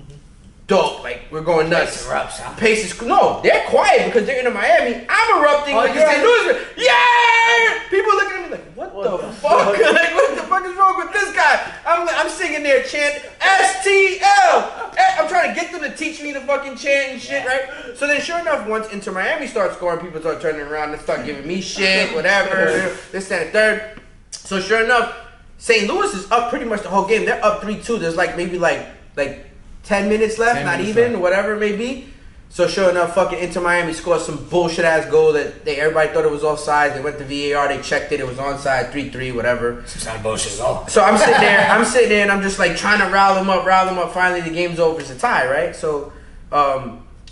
Dope, like we're going nuts. Pace is no, they're quiet because they're in Miami. I'm erupting like St. Louis. Yeah, people looking at me like, what the fuck? Like, what the fuck is wrong with this guy? I'm singing there, chant STL. I'm trying to get them to teach me the fucking chant and shit, right? So then, sure enough, once Inter Miami starts scoring, people start turning around and start giving me shit, whatever, this, that, and third. So sure enough, St. Louis is up pretty much the whole game. They're up 3-2. There's like maybe like 10 minutes left, not even, whatever it may be. So sure enough, fucking Inter Miami scored some bullshit ass goal that everybody thought it was offside. They went to VAR, they checked it, it was onside, 3-3, whatever. It's not bullshit at all. So I'm sitting there and I'm just like trying to rile them up. Finally the game's over, it's a tie, right? So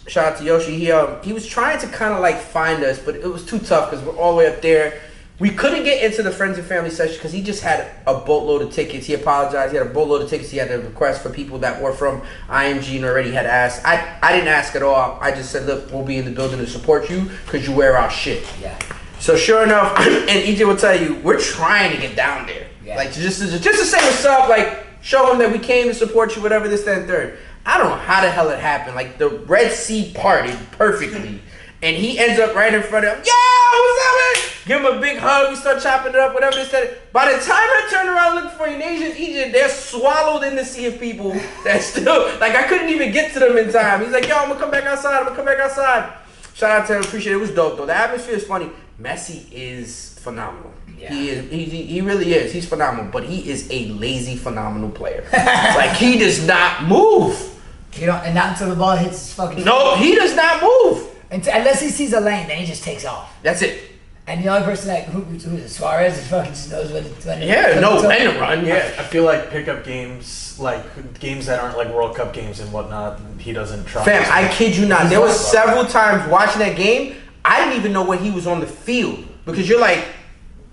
shout out to Yoshi. He was trying to kind of like find us, but it was too tough because we're all the way up there. We couldn't get into the friends and family section because he just had a boatload of tickets. He apologized. He had a boatload of tickets. He had a request for people that were from IMG and already had asked. I didn't ask at all. I just said, look, we'll be in the building to support you because you wear our shit. Yeah. So sure enough, and EJ will tell you, we're trying to get down there. Yeah. Like just to say what's up, like show him that we came to support you, whatever, this, that, and third. I don't know how the hell it happened. Like the Red Sea parted perfectly. And he ends up right in front of him. Yo, what's up, man? Give him a big hug. We start chopping it up, whatever they said. By the time I turn around looking for Enasia, Egypt, they're swallowed in the sea of people that still, like, I couldn't even get to them in time. He's like, yo, I'm going to come back outside. Shout out to him. Appreciate it. It was dope, though. The atmosphere is funny. Messi is phenomenal. Yeah. He really is. He's phenomenal. But he is a lazy, phenomenal player. Like, he does not move. And not until the ball hits his fucking... No, he does not move. Unless he sees a lane, then he just takes off. That's it. And the only person that who is it? Suarez, is fucking just knows when to run. Yeah, I feel like pickup games, like games that aren't like World Cup games and whatnot, he doesn't try. Fam, I kid you not. There was several times watching that game, I didn't even know when he was on the field because you're like,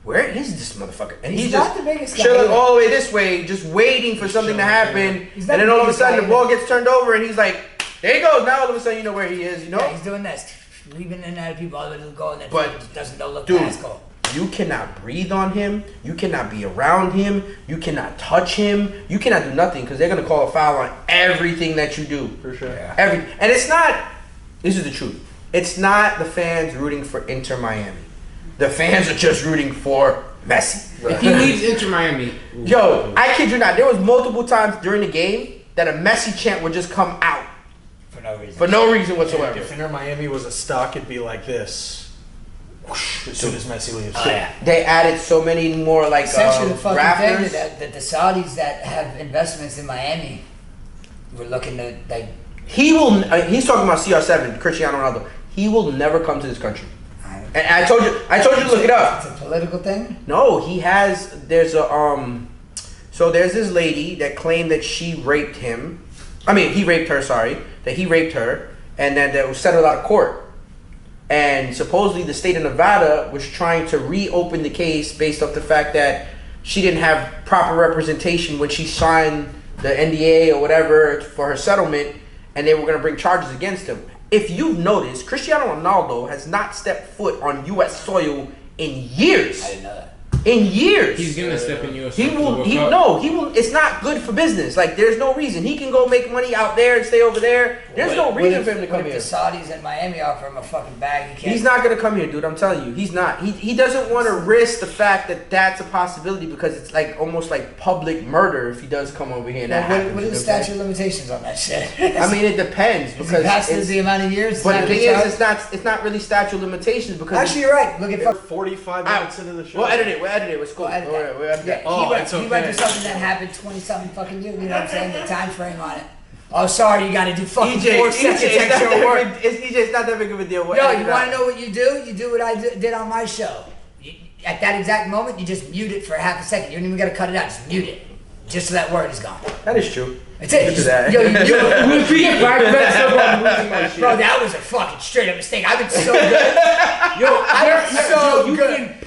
where is this motherfucker? And he's just chilling all the way this way, just waiting for something to happen. And then all of a sudden the ball gets turned over and he's like, There he goes. Now all of a sudden you know where he is. You know. Yeah, he's doing this, weaving in and out of people all the way to the goal, and then But, doesn't know look dude, past goal. you cannot breathe on him. You cannot be around him. You cannot touch him. You cannot do nothing because they're gonna call a foul on everything that you do. For sure. Yeah. And it's not. This is the truth. It's not the fans rooting for Inter Miami. The fans are just rooting for Messi. If he leaves Inter Miami, Yo, I kid you not. There was multiple times during the game that a Messi chant would just come out For no reason. for no reason whatsoever. If Inter Miami was a stock, it'd be like this. Whoosh, as soon as Messi leaves. Oh, yeah. They added so many more like Essentially, the fucking rappers. thing that the Saudis that have investments in Miami were looking to like. He will. He's talking about CR7, Cristiano Ronaldo. He will never come to this country. And I told you to look it up. It's a political thing. No, he has. There's a So there's this lady that claimed that she raped him. I mean, he raped her. Sorry, that he raped her, and then that was settled out of court. And supposedly the state of Nevada was trying to reopen the case based off the fact that she didn't have proper representation when she signed the NDA or whatever for her settlement, and they were going to bring charges against him. If you've noticed, Cristiano Ronaldo has not stepped foot on U.S. soil in years. I didn't know that. In years. he's gonna step in your. He will. He will. It's not good for business. Like, there's no reason he can go make money out there and stay over there. There's no reason for him to come What here. if the Saudis in Miami offer him a fucking bag? He can't. He's not gonna come here, dude. I'm telling you, he's not. He doesn't want to risk the fact that that's a possibility because it's like almost like public murder if he does come over here. And that happens, What are the statute of limitations on that shit? I mean, it depends because passes the amount of years. But the not thing good is, charge? it's not really statute of limitations because Actually, you're right. Look at We're 45 minutes into the show. we'll edit it. We'll edit it. It's cool. We'll edit that. We'll edit that. Oh, he went, it's he went okay. to something that happened 20-something fucking years. You know what I'm saying? The time frame on it. Oh, sorry, you got to do fucking 4 seconds it's not extra work. it's not that big of a deal. We'll Yo, edit you it want out. to know what you do? You do what I did on my show. At that exact moment, you just mute it for half a second. You don't even got to cut it out. Just mute it. Just so that word is gone. That is true. That's it. Look at that. Yo, you mute it. If we get fired, that's no problem losing my shit. Bro, that was a fucking straight up mistake. I've been so good. I've been so good.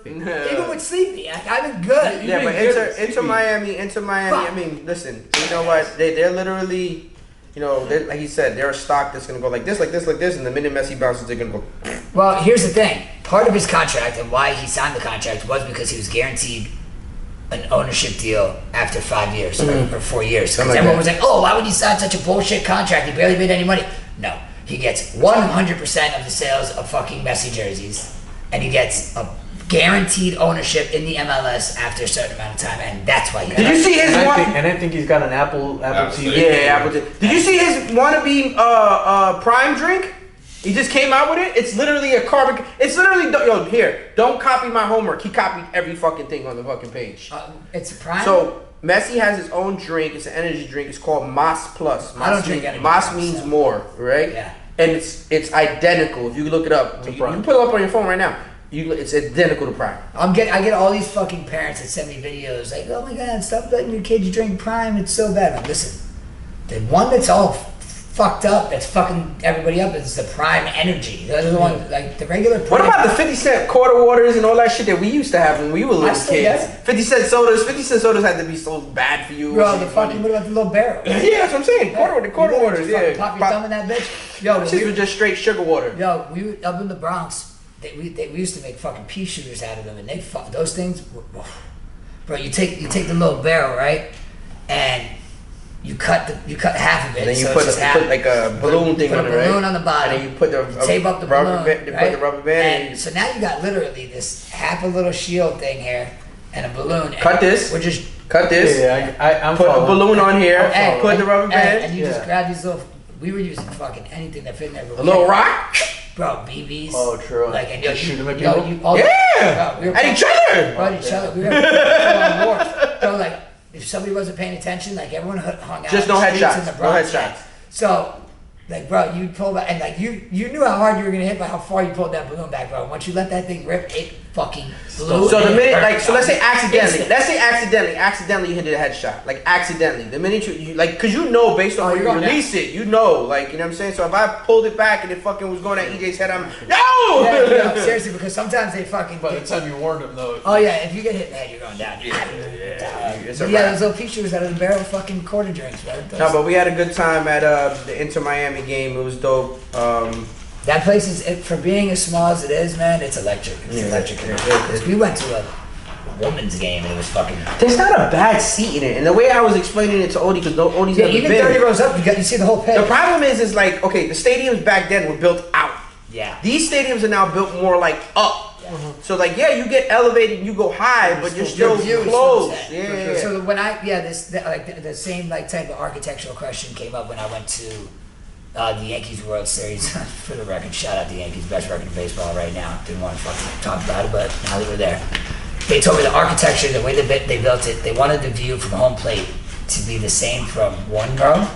Even with Sleepy, I've been good. Yeah, but Inter Miami. I mean, listen. You know what? They're literally, like he said, they're a stock that's gonna go like this, like this, like this, and the minute Messi bounces, they're gonna go. Well, here's the thing. Part of his contract and why he signed the contract was because he was guaranteed an ownership deal after 5 years or 4 years. Because everyone was like, oh, why would you sign such a bullshit contract? He barely made any money. No. He gets 100% of the sales of fucking Messi jerseys. And he gets a guaranteed ownership in the MLS after a certain amount of time. And that's why he Did you see his And one? I think he's got an Apple TV. Yeah, Apple TV. Did you see his wannabe Prime drink? He just came out with it. It's literally a carbon. It's literally here. Don't copy my homework. He copied every fucking thing on the fucking page. It's a Prime? So Messi has his own drink. It's an energy drink. It's called Mas Plus. I don't drink energy Mas drinks, means so. more, right? Yeah. And it's identical. If you look it up, you can put it up on your phone right now. It's identical to Prime. I get all these fucking parents that send me videos like, oh my god, stop letting your kids drink Prime. It's so bad. Like, listen, the one that's all fucked up, that's fucking everybody up, is the Prime Energy. Those are the ones, like the regular Prime. What about the 50-cent quarter waters and all that shit that we used to have when we were little still kids? get 50-cent sodas. 50-cent sodas had to be so bad for you. Bro, the fucking, what about the little barrel? Yeah, that's what I'm saying. Quarter waters, yeah. Pop your thumb in that bitch. Yo, These were just straight sugar water. Yo, we were up in the Bronx. We used to make fucking pea shooters out of them, and those things, bro. You take the little barrel, right, and you cut half of it. And then you so put it's just like a balloon thing on it, right? Put a balloon on the bottom. And then you put the tape up the rubber balloon, band. right? Put the rubber band. And so now you got literally this half a little shield thing here and a balloon. Cut this. We're just cut this. Yeah, I'm put following. a balloon on here. and, put the rubber band. and you just grab these little. We were using fucking anything that fit in there. A little rock. Bro, BBs. Oh, true. Like, and Just shoot 'em at yo, people? you all Yeah! we were At each other! Bro, at each other. We were on war. Bro, like, if somebody wasn't paying attention, like, everyone hung out Just in no the streets headshots. in the No Bronx. headshots. So, like, bro, you pull back, and like, you knew how hard you were gonna hit by how far you pulled that balloon back, bro. Once you let that thing rip, fucking blew. So the and minute, hurt. like, so let's say accidentally, Instant. accidentally, accidentally you hit a headshot, like accidentally. The minute you like, cause you know based on when you release it, you know, like, you know what I'm saying. So if I pulled it back and it fucking was going at EJ's head, I'm no. Yeah, seriously, because sometimes they fucking. By the time you warned him, though. Oh yeah, if you get hit in the head, you're going down. Those little pictures out of the barrel of fucking quarter drinks, man. No, but we had a good time at the Inter Miami game. It was dope. That place is, for being as small as it is, man, it's electric. It's electric. We went to a women's game and it was fucking. There's not a bad seat in it, and the way I was explaining it to Odie, because Odie's never even been. 30 rows up, you see the whole pitch. The problem is like, okay, the stadiums back then were built out. Yeah. These stadiums are now built more like up. So like, yeah, you get elevated and you go high, but you're still close. Yeah. So when the same like type of architectural question came up when I went to the Yankees World Series. For the record, shout out the Yankees, best record in baseball right now. Didn't want to fucking talk about it, but now that we're there, they told me the architecture, the way they built it, they wanted the view from home plate to be the same from one row.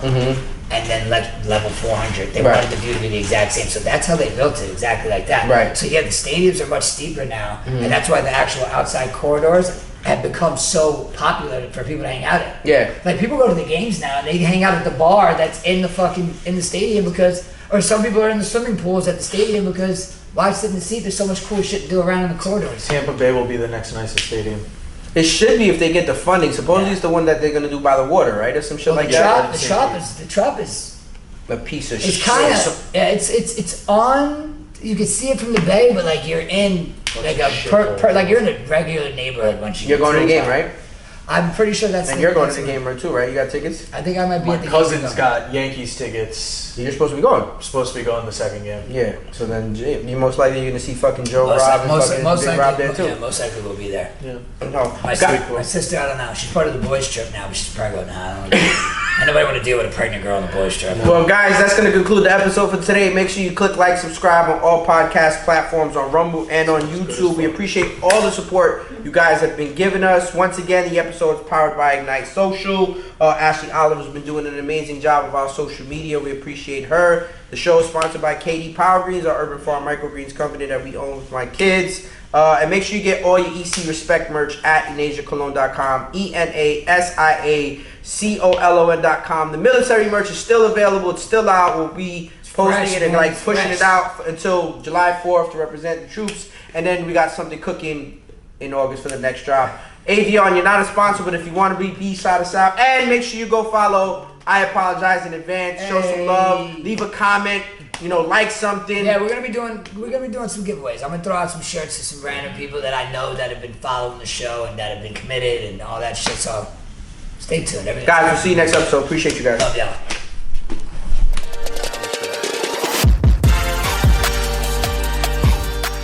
And then level 400, they wanted the view to be the exact same. So that's how they built it, exactly like that. Right. So yeah, the stadiums are much steeper now, and that's why the actual outside corridors have become so popular for people to hang out in. Yeah. Like people go to the games now and they hang out at the bar that's in the stadium because, or some people are in the swimming pools at the stadium because why sit in the seat? There's so much cool shit to do around in the corridors. Tampa Bay will be the next nicest stadium. It should be if they get the funding. Supposedly it's the one that they're gonna do by the water, right? Or some shit like that. The Trop is a piece of shit. It's kind of it's on. You can see it from the bay, but like you're in like like you're in a regular neighborhood once you're going to the game, right? I'm pretty sure that's. And you're going to the game too, right? You got tickets? I think I might be. My at the cousin's got Yankees tickets. You're supposed to be going. Supposed to be going the second game. Yeah. So then you most likely you're gonna see fucking Joe most Rob and most fucking most Big Rob there too. Yeah, most likely we'll be there. Yeah. No. My sister, I don't know. She's part of the boys trip now, but she's probably going. Nah, I nobody want to deal with a pregnant girl on the boys trip. Well, guys, that's going to conclude the episode for today. Make sure you click like, subscribe on all podcast platforms, on Rumble and on YouTube. We appreciate all the support you guys have been giving us. Once again, the episode is powered by Ignite Social. Ashley Oliver's been doing an amazing job of our social media. We appreciate her. The show is sponsored by KD Power Greens, our urban farm microgreens company that we own with my kids. And make sure you get all your EC Respect merch at EnasiaColon.com. ENASIACOLON.com. The military merch is still available. It's still out. We'll be posting it and like pushing it out until July 4th to represent the troops. And then we got something cooking in August for the next drop. Avion, you're not a sponsor, but if you want to be shout us out. And make sure you go follow I Apologize in Advance. Show some love. Leave a comment. Like something. Yeah, we're gonna be doing some giveaways. I'm gonna throw out some shirts to some random people that I know that have been following the show and that have been committed and all that shit. So stay tuned. Guys, we'll see you next episode. Appreciate you guys. Love y'all.